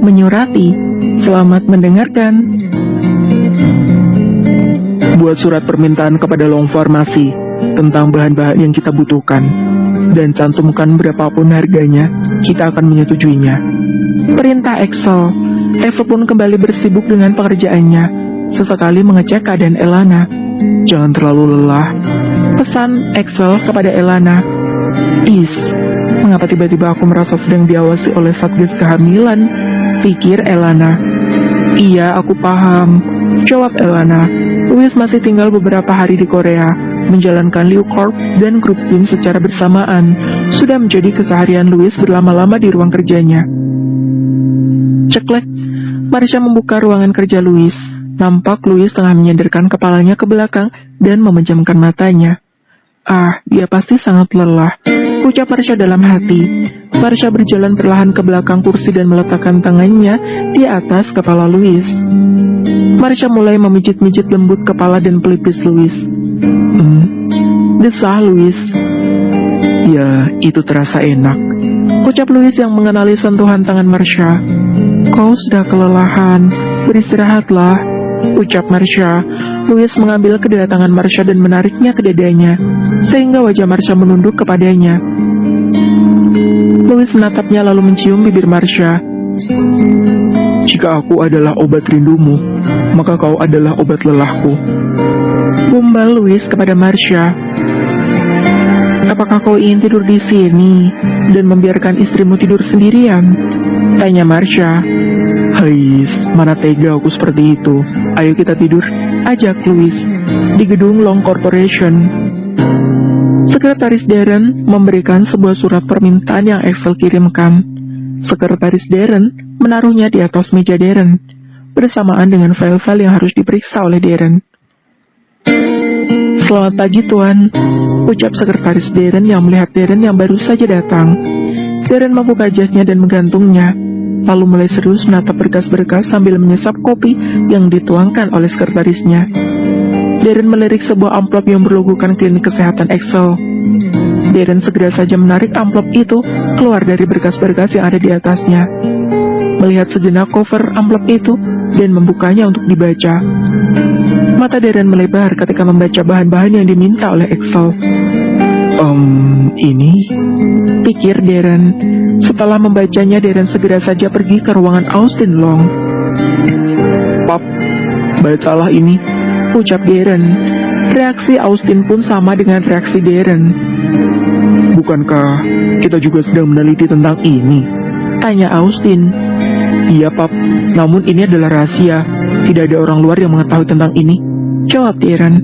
menyurati. Selamat mendengarkan. Buat surat permintaan kepada Long Farmasi tentang bahan-bahan yang kita butuhkan, dan cantumkan berapapun harganya, kita akan menyetujuinya. Perintah Axel. Axel pun kembali bersibuk dengan pekerjaannya, sesekali mengecek keadaan Elana. Jangan terlalu lelah, pesan Axel kepada Elana. Mengapa tiba-tiba aku merasa sedang diawasi oleh Satgas Kehamilan? Pikir Elana. Iya, aku paham, jawab Elana. Louis masih tinggal beberapa hari di Korea. Menjalankan Liu Corp dan grup tim secara bersamaan sudah menjadi keseharian Louis berlama-lama di ruang kerjanya. Ceklek, Marsha membuka ruangan kerja Louis. Nampak Louis tengah menyandarkan kepalanya ke belakang dan memejamkan matanya. Dia pasti sangat lelah, ucap Marsha dalam hati. Marsha berjalan perlahan ke belakang kursi dan meletakkan tangannya di atas kepala Louis. Marsha mulai memijit-mijit lembut kepala dan pelipis Louis. Desah Louis. Ya, itu terasa enak, ucap Louis yang mengenali sentuhan tangan Marsha. Kau sudah kelelahan, beristirahatlah, ucap Marsha. Louis mengambil kedua tangan Marsha dan menariknya ke dadanya, sehingga wajah Marsha menunduk kepadanya. Louis menatapnya lalu mencium bibir Marsha. Jika aku adalah obat rindumu, maka kau adalah obat lelahku, gombal Louis kepada Marsha. Apakah kau ingin tidur di sini dan membiarkan istrimu tidur sendirian? Tanya Marsha. Hais, mana tega aku seperti itu. Ayo kita tidur, ajak Louis, di gedung Long Corporation. Sekretaris Darren memberikan sebuah surat permintaan yang Axel kirimkan. Sekretaris Darren menaruhnya di atas meja Darren, bersamaan dengan file-file yang harus diperiksa oleh Darren. Selamat pagi Tuan, ucap sekretaris Darren yang melihat Darren yang baru saja datang. Darren membuka jasnya dan menggantungnya, lalu mulai serius menatap berkas-berkas sambil menyesap kopi yang dituangkan oleh sekretarisnya. Darren melirik sebuah amplop yang berlogokan klinik kesehatan Axel. Darren segera saja menarik amplop itu keluar dari berkas-berkas yang ada di atasnya. Melihat sejenak cover amplop itu dan membukanya untuk dibaca. Mata Darren melebar ketika membaca bahan-bahan yang diminta oleh Axel. Ini? Pikir Darren. Setelah membacanya, Darren segera saja pergi ke ruangan Austin Long. Pap, bacalah ini, ucap Darren. Reaksi Austin pun sama dengan reaksi Darren. Bukankah kita juga sedang meneliti tentang ini? Tanya Austin. Iya Pap, namun ini adalah rahasia. Tidak ada orang luar yang mengetahui tentang ini, jawab Darren.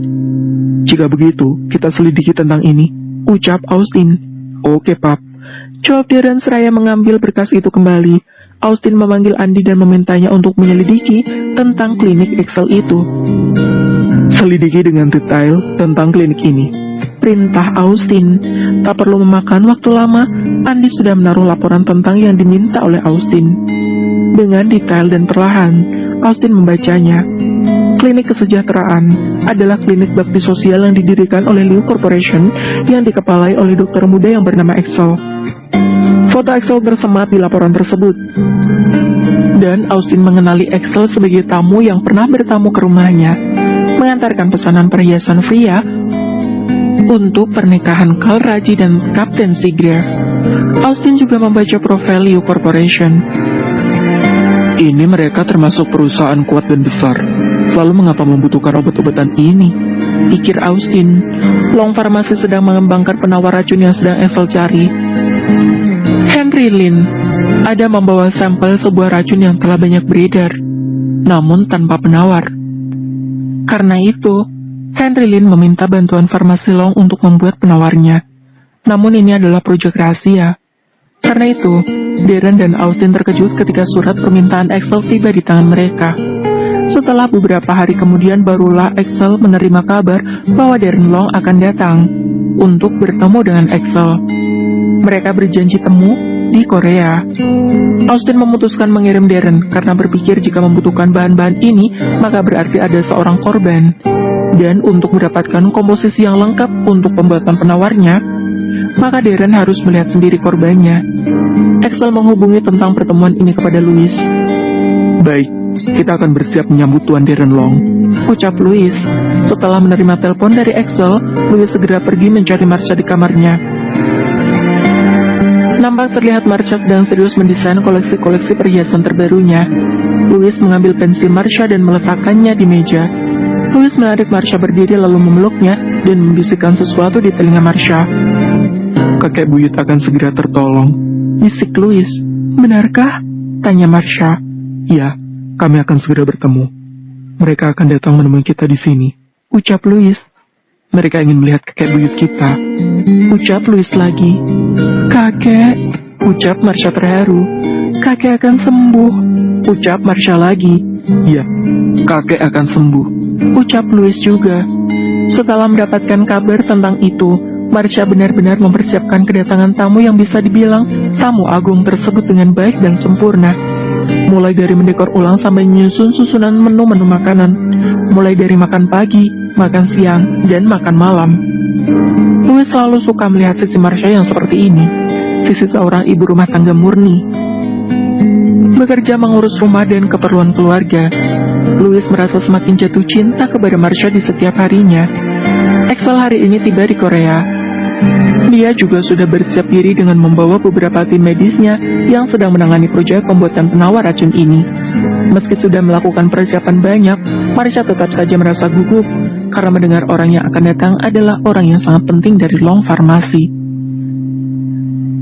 Jika begitu, kita selidiki tentang ini, ucap Austin. Oke Pap, jawab Darren seraya mengambil berkas itu kembali. Austin memanggil Andy dan memintanya untuk menyelidiki tentang klinik Axel itu. Selidiki dengan detail tentang klinik ini, perintah Austin. Tak perlu memakan waktu lama, Andy sudah menaruh laporan tentang yang diminta oleh Austin. Dengan detail dan perlahan, Austin membacanya. Klinik kesejahteraan adalah klinik bakti sosial yang didirikan oleh Liu Corporation yang dikepalai oleh dokter muda yang bernama Axel. Foto Axel tersemat di laporan tersebut. Dan Austin mengenali Axel sebagai tamu yang pernah bertamu ke rumahnya, mengantarkan pesanan perhiasan Fria untuk pernikahan Carl Raji dan Kapten Sigre. Austin juga membaca profil Liu Corporation. Ini mereka termasuk perusahaan kuat dan besar. Lalu mengapa membutuhkan obat-obatan ini? Pikir Austin. Long Farmasi sedang mengembangkan penawar racun yang sedang Axel cari. Henry Lin ada membawa sampel sebuah racun yang telah banyak beredar, namun tanpa penawar. Karena itu, Henry Lin meminta bantuan Farmasi Long untuk membuat penawarnya. Namun ini adalah proyek rahasia. Karena itu, Darren dan Austin terkejut ketika surat permintaan Axel tiba di tangan mereka. Setelah beberapa hari kemudian barulah Axel menerima kabar bahwa Darren Long akan datang untuk bertemu dengan Axel. Mereka berjanji temu di Korea. Austin memutuskan mengirim Darren karena berpikir jika membutuhkan bahan-bahan ini, maka berarti ada seorang korban. Dan untuk mendapatkan komposisi yang lengkap untuk pembuatan penawarnya, maka Darren harus melihat sendiri korbannya. Axel menghubungi tentang pertemuan ini kepada Louis. Baik, kita akan bersiap menyambut Tuan Darren Long, ucap Louis. Setelah menerima telepon dari Axel, Louis segera pergi mencari Marsha di kamarnya. Nampak terlihat Marsha sedang serius mendesain koleksi-koleksi perhiasan terbarunya. Louis mengambil pensil Marsha dan meletakkannya di meja. Louis menarik Marsha berdiri lalu memeluknya dan membisikkan sesuatu di telinga Marsha. Kakek buyut akan segera tertolong, bisik Louis. Benarkah? Tanya Marsha. Ya, kami akan segera bertemu. Mereka akan datang menemui kita di sini, ucap Louis. Mereka ingin melihat kakek buyut kita, ucap Louis lagi. Kakek, ucap Marsha terharu. Kakek akan sembuh, ucap Marsha lagi. Ya, kakek akan sembuh, ucap Louis juga. Setelah mendapatkan kabar tentang itu, Marsha benar-benar mempersiapkan kedatangan tamu yang bisa dibilang tamu agung tersebut dengan baik dan sempurna. Mulai dari mendekor ulang sampai menyusun susunan menu-menu makanan, mulai dari makan pagi, makan siang, dan makan malam. Louis selalu suka melihat sisi Marsha yang seperti ini, sisi seorang ibu rumah tangga murni. Bekerja mengurus rumah dan keperluan keluarga, Louis merasa semakin jatuh cinta kepada Marsha di setiap harinya. Axel hari ini tiba di Korea. Dia juga sudah bersiap diri dengan membawa beberapa tim medisnya yang sedang menangani proyek pembuatan penawar racun ini. Meski sudah melakukan persiapan banyak, Marsha tetap saja merasa gugup karena mendengar orang yang akan datang adalah orang yang sangat penting dari Long Pharmacy.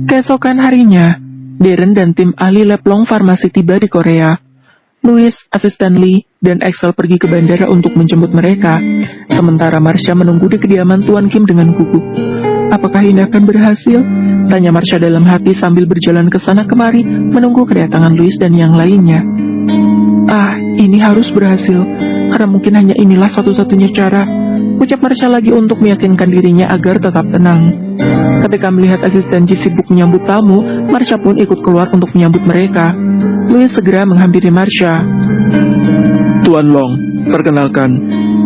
Keesokan harinya, Darren dan tim ahli lab Long Pharmacy tiba di Korea. Louis, asisten Lee, dan Axel pergi ke bandara untuk menjemput mereka, sementara Marsha menunggu di kediaman Tuan Kim dengan gugup. Apakah ini akan berhasil? Tanya Marsha dalam hati sambil berjalan ke sana kemari menunggu kedatangan Louis dan yang lainnya. Ah, ini harus berhasil, karena mungkin hanya inilah satu-satunya cara, ucap Marsha lagi untuk meyakinkan dirinya agar tetap tenang. Ketika melihat asisten Ji sibuk menyambut tamu, Marsha pun ikut keluar untuk menyambut mereka. Louis segera menghampiri Marsha. Tuan Long, perkenalkan,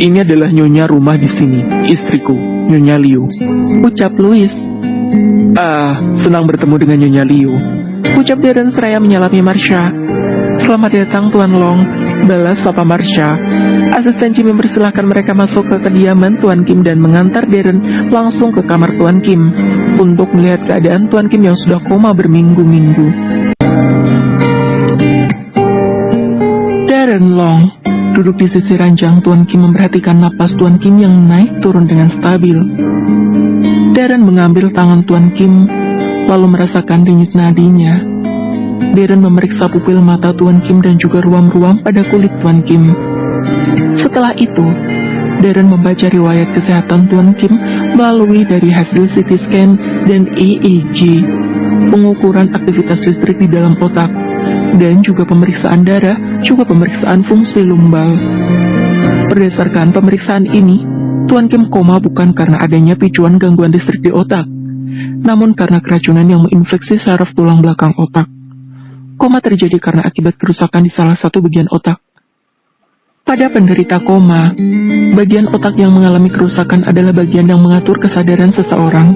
ini adalah nyonya rumah di sini, istriku, Nyonya Liu, ucap Louis. Ah, senang bertemu dengan Nyonya Liu, ucap Darren seraya menyalami Marsha. Selamat datang Tuan Long, balas sapa Marsha. Asisten Ji mempersilahkan mereka masuk ke kediaman Tuan Kim dan mengantar Darren langsung ke kamar Tuan Kim untuk melihat keadaan Tuan Kim yang sudah koma berminggu-minggu. Darren Long duduk di sisi ranjang Tuan Kim memperhatikan napas Tuan Kim yang naik turun dengan stabil. Darren mengambil tangan Tuan Kim lalu merasakan denyut nadinya. Darren memeriksa pupil mata Tuan Kim dan juga ruam-ruam pada kulit Tuan Kim. Setelah itu, Darren membaca riwayat kesehatan Tuan Kim melalui dari hasil CT scan dan EEG, pengukuran aktivitas listrik di dalam otak, dan juga pemeriksaan darah, juga pemeriksaan fungsi lumbal. Berdasarkan pemeriksaan ini, Tuan Kim koma bukan karena adanya picuan gangguan listrik di otak, namun karena keracunan yang menginfeksi saraf tulang belakang otak. Koma terjadi karena akibat kerusakan di salah satu bagian otak. Pada penderita koma, bagian otak yang mengalami kerusakan adalah bagian yang mengatur kesadaran seseorang.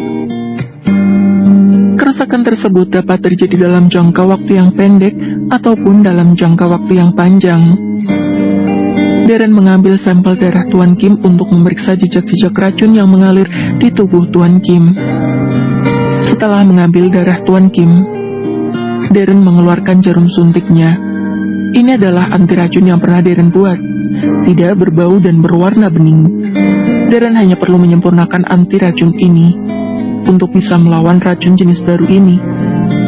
Kerusakan tersebut dapat terjadi dalam jangka waktu yang pendek ataupun dalam jangka waktu yang panjang. Darren mengambil sampel darah Tuan Kim untuk memeriksa jejak-jejak racun yang mengalir di tubuh Tuan Kim. Setelah mengambil darah Tuan Kim, Darren mengeluarkan jarum suntiknya. Ini adalah anti racun yang pernah Darren buat, tidak berbau dan berwarna bening. Darren hanya perlu menyempurnakan anti racun ini untuk bisa melawan racun jenis baru ini.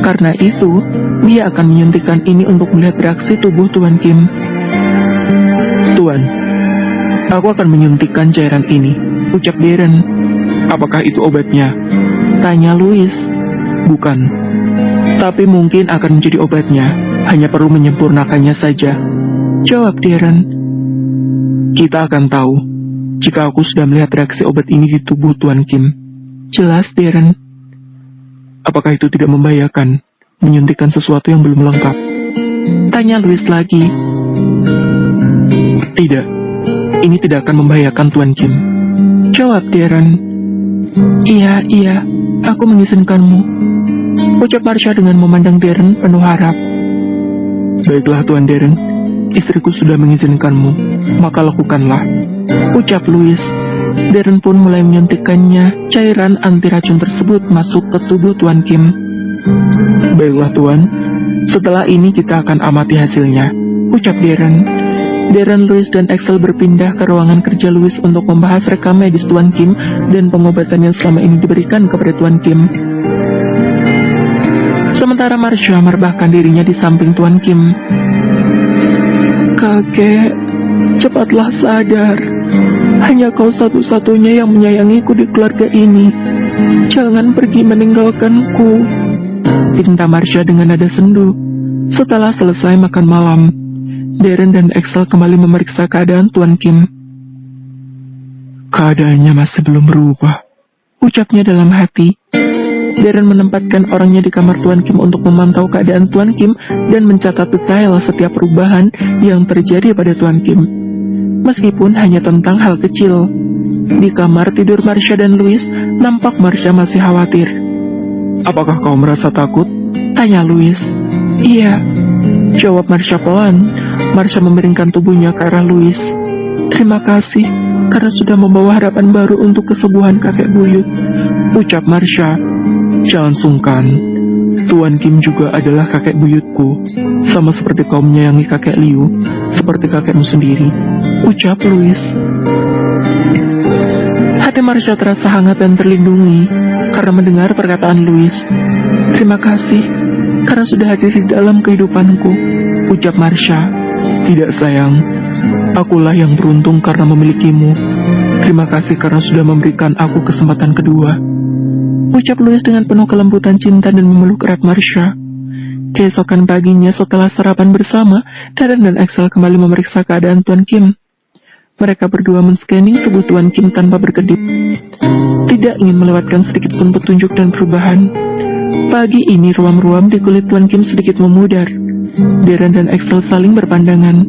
Karena itu, dia akan menyuntikkan ini untuk melihat reaksi tubuh Tuan Kim. Tuan, aku akan menyuntikkan cairan ini, ucap Darren. Apakah itu obatnya? Tanya Louis. Bukan, tapi mungkin akan menjadi obatnya, hanya perlu menyempurnakannya saja, jawab Darren. Kita akan tahu jika aku sudah melihat reaksi obat ini di tubuh Tuan Kim, jelas Darren. Apakah itu tidak membahayakan menyuntikkan sesuatu yang belum lengkap? Tanya Louis lagi. Tidak, ini tidak akan membahayakan Tuan Kim, jawab Darren. Iya, Aku mengizinkanmu, ucap Marsha dengan memandang Darren penuh harap. Baiklah Tuan Darren, istriku sudah mengizinkanmu, maka lakukanlah, ucap Louis. Darren pun mulai menyuntikkannya cairan anti racun tersebut masuk ke tubuh Tuan Kim. Baiklah Tuan, setelah ini kita akan amati hasilnya, ucap Darren. Darren, Louis, dan Axel berpindah ke ruangan kerja Louis untuk membahas rekam medis Tuan Kim dan pengobatan yang selama ini diberikan kepada Tuan Kim. Sementara Marsha merebahkan dirinya di samping Tuan Kim. Kakek, cepatlah sadar. Hanya kau satu-satunya yang menyayangiku di keluarga ini. Jangan pergi meninggalkanku, pinta Marsha dengan nada sendu. Setelah selesai makan malam, Darren dan Axel kembali memeriksa keadaan Tuan Kim. Keadaannya masih belum berubah, ucapnya dalam hati. Darren menempatkan orangnya di kamar Tuan Kim untuk memantau keadaan Tuan Kim dan mencatat detail setiap perubahan yang terjadi pada Tuan Kim. Meskipun hanya tentang hal kecil. Di kamar tidur Marsha dan Louis, nampak Marsha masih khawatir. Apakah kau merasa takut? Tanya Louis. Iya, jawab Marsha pelan. Marsha memiringkan tubuhnya ke arah Louis. Terima kasih karena sudah membawa harapan baru untuk kesembuhan kakek buyut, ucap Marsha. Jangan sungkan, Tuan Kim juga adalah kakek buyutku, sama seperti kau menyayangi kakek Liu, seperti kakekmu sendiri, ucap Louis. Hati Marsha terasa hangat dan terlindungi karena mendengar perkataan Louis. Terima kasih karena sudah hadir di dalam kehidupanku, ucap Marsha. Tidak sayang, akulah yang beruntung karena memilikimu. Terima kasih karena sudah memberikan aku kesempatan kedua, ucap Louis dengan penuh kelembutan cinta dan memeluk erat Marsha. Keesokan paginya setelah sarapan bersama, Darren dan Axel kembali memeriksa keadaan Tuan Kim. Mereka berdua men-scanning tubuh Tuan Kim tanpa berkedip, tidak ingin melewatkan sedikit pun petunjuk dan perubahan. Pagi ini ruam-ruam di kulit Tuan Kim sedikit memudar. Darren dan Axel saling berpandangan.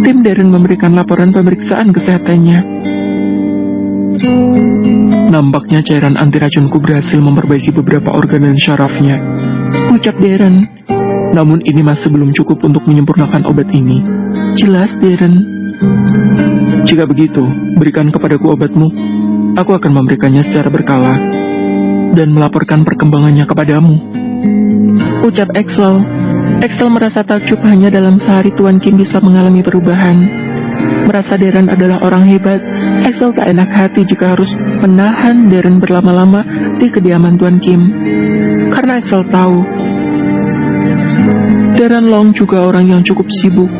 Tim Darren memberikan laporan pemeriksaan kesehatannya. Nampaknya cairan anti racunku berhasil memperbaiki beberapa organ dan syarafnya, ucap Darren. Namun ini masih belum cukup untuk menyempurnakan obat ini, jelas Darren. Jika begitu, berikan kepadaku obatmu. Aku akan memberikannya secara berkala dan melaporkan perkembangannya kepadamu, ucap Axel. Axel merasa takjub hanya dalam sehari Tuan Kim bisa mengalami perubahan. Merasa Darren adalah orang hebat, Axel tak enak hati jika harus menahan Darren berlama-lama di kediaman Tuan Kim. Karena Axel tahu, Darren Long juga orang yang cukup sibuk.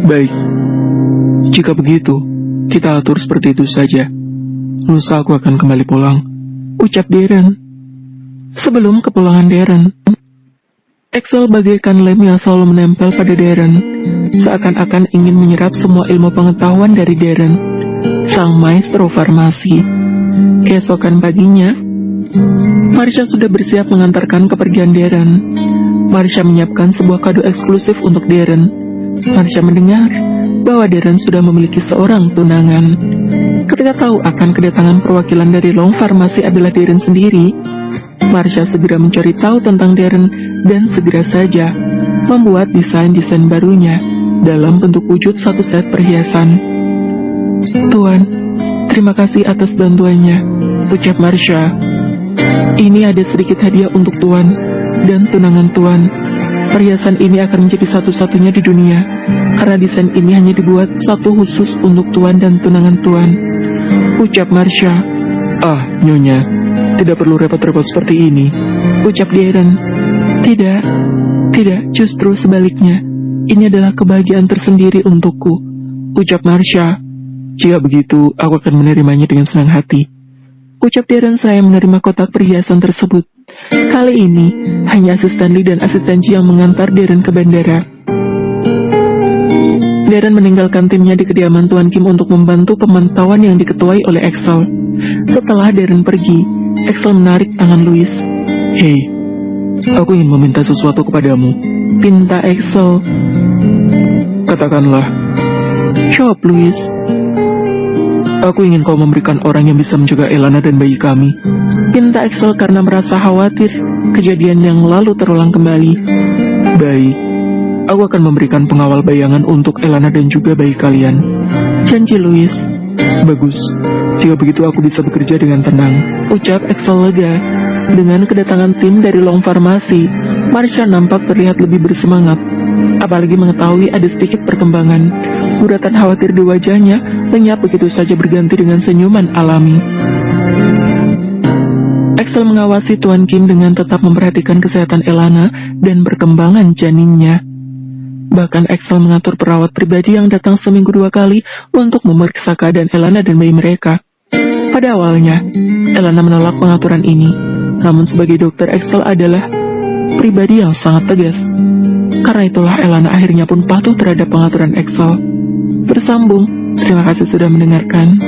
Baik, jika begitu, kita atur seperti itu saja. Lusa aku akan kembali pulang, ucap Darren. Sebelum kepulangan Darren, Axel bagaikan lem yang selalu menempel pada Darren, seakan-akan ingin menyerap semua ilmu pengetahuan dari Darren, sang maestro farmasi. Keesokan paginya, Marsha sudah bersiap mengantarkan kepergian Darren. Marsha menyiapkan sebuah kado eksklusif untuk Darren. Marsha mendengar bahwa Darren sudah memiliki seorang tunangan. Ketika tahu akan kedatangan perwakilan dari Long Farmasi adalah Darren sendiri, Marsha segera mencari tahu tentang Darren dan segera saja membuat desain-desain barunya dalam bentuk wujud satu set perhiasan. Tuan, terima kasih atas bantuannya, ucap Marsha. Ini ada sedikit hadiah untuk Tuan dan tunangan Tuan. Perhiasan ini akan menjadi satu-satunya di dunia, karena desain ini hanya dibuat satu khusus untuk Tuan dan tunangan Tuan, ucap Marsha. Ah, Nyonya, tidak perlu repot-repot seperti ini, ucap Darren. Tidak, justru sebaliknya. Ini adalah kebahagiaan tersendiri untukku, ucap Marsha. Jika begitu, aku akan menerimanya dengan senang hati, ucap Darren seraya menerima kotak perhiasan tersebut. Kali ini, hanya asisten Lee dan asisten Ji yang mengantar Darren ke bandara. Darren meninggalkan timnya di kediaman Tuan Kim untuk membantu pemantauan yang diketuai oleh Axel. Setelah Darren pergi, Axel menarik tangan Louis. Hei, aku ingin meminta sesuatu kepadamu, pinta Axel. Katakanlah. Jawab Louis. Aku ingin kau memberikan orang yang bisa menjaga Elana dan bayi kami. pinta Axel karena merasa khawatir kejadian yang lalu terulang kembali. Baik, aku akan memberikan pengawal bayangan untuk Elana dan juga bayi kalian, janji Louis. Bagus, jika begitu aku bisa bekerja dengan tenang, ucap Axel lega. Dengan kedatangan tim dari Long Farmasi, Marsha nampak terlihat lebih bersemangat, apalagi mengetahui ada sedikit perkembangan. Guratan khawatir di wajahnya lenyap begitu saja berganti dengan senyuman alami. Axel mengawasi Tuan Kim dengan tetap memperhatikan kesehatan Elana dan perkembangan janinnya. Bahkan Axel mengatur perawat pribadi yang datang seminggu 2 kali untuk memeriksa keadaan Elana dan bayi mereka. Pada awalnya, Elana menolak pengaturan ini, namun sebagai dokter Axel adalah pribadi yang sangat tegas. Karena itulah Elana akhirnya pun patuh terhadap pengaturan Axel. Bersambung, terima kasih sudah mendengarkan.